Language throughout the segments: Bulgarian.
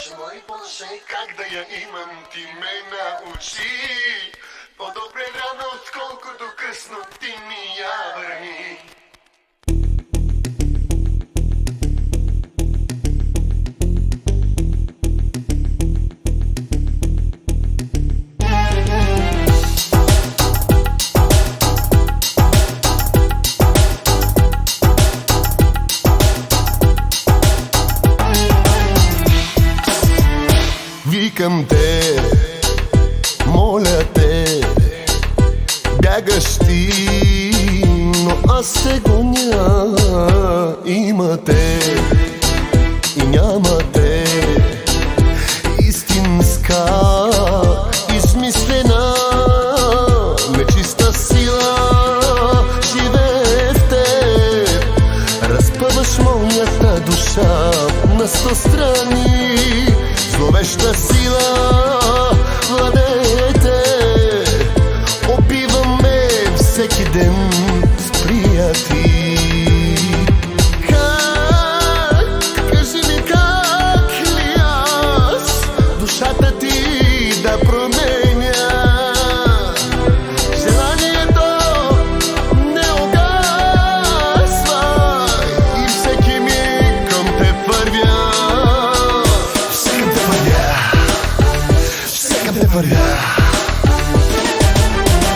Боже мой, Боже, как да я имам, ти ме научи. По-добре рано, отколкото късно, ти ми я върни. Викам те, моля те, бягаш ти, но аз се гоня. Има те и няма те, истинска, измислена, нечиста сила живее в теб. Разпъваш моята душа на 100 страни, зловеща сила владеете. Опиваме всеки ден с приятели. Как, кажи ми как ли аз душата ти да променя? Желанието не угасва и всеки миг към те вървя.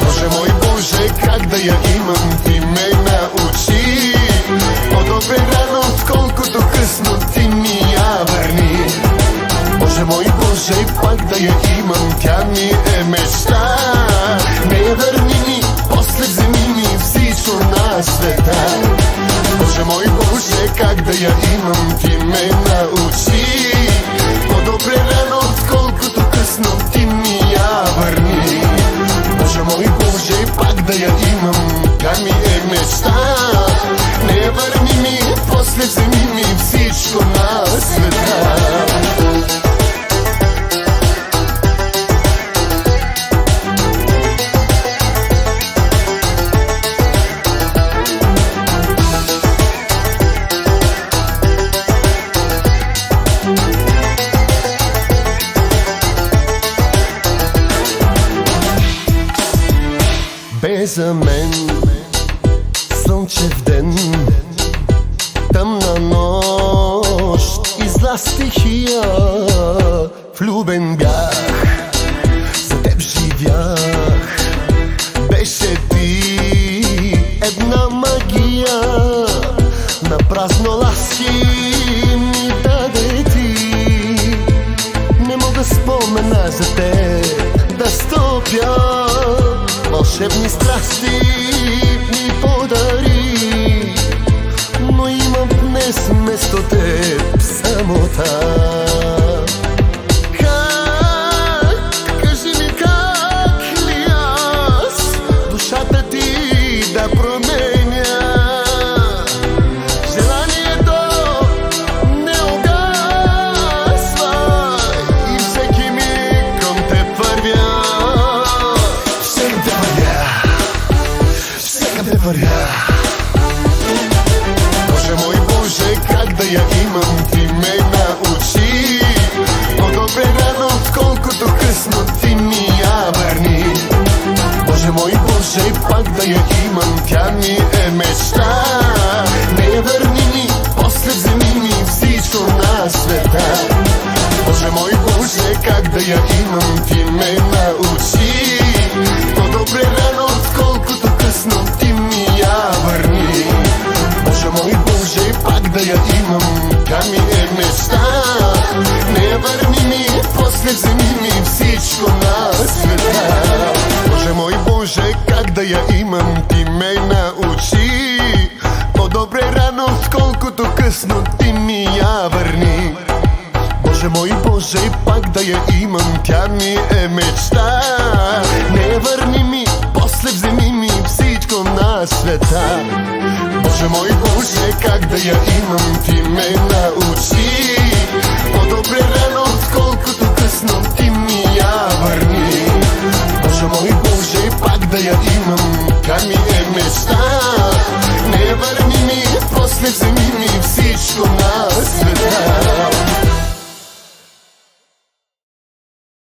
Боже мой, Боже, как да я имам, ти ме научи. По-добре рано, отколкото късно, ти ми я върни. Боже мой, Боже, пак да я имам, тя ми е мечта. Не я върни ми, после вземи ми всичко на света. Боже мой, Боже, как да я имам, ти ме научи. По-добре рано, отколкото късно, ти ми я върни. Боже мой, Боже, пак да я имам, тя ми е мечта. Не я върни ми, после вземи ми всичко на света. Бе за мен слънчев ден, тъмна нощ и зла стихия. Влюбен бях, за теб живях. Беше ти една магия, на празно ласки ми даде ти. Не мога спомена за теб да стопя, вълшебни страсти ми подари, но имам днес вместо теб самота. Как, кажи ми как ли аз душата ти да променя? Желанието не угасва и всеки миг към теб вървя. Боже мой, Боже, как да я имам, ти ме научи. По-добре рано, отколкото късно, ти ми я върни. Боже мой, Боже, пак да я имам, тя ми е мечта. Не я върни ми, после вземи ми всичко на света. Боже мой, Боже, как да я имам, ти ме научи. По-добре рано, отколкото късно, ти ми я върни. Боже мой, Боже, пак да я имам, тя ми е мечта. Не я върни ми, после вземи ми всичко на света. Боже мой, Боже, как да я имам, ти ме научи. По-добре рано, отколкото късно, ти ми я върни. Боже мой, Боже, пак да я имам, тя ми е мечта. Не я върни ми, после вземи ми всичко на света. Боже мой, Боже, как да я имам, ти ме научи.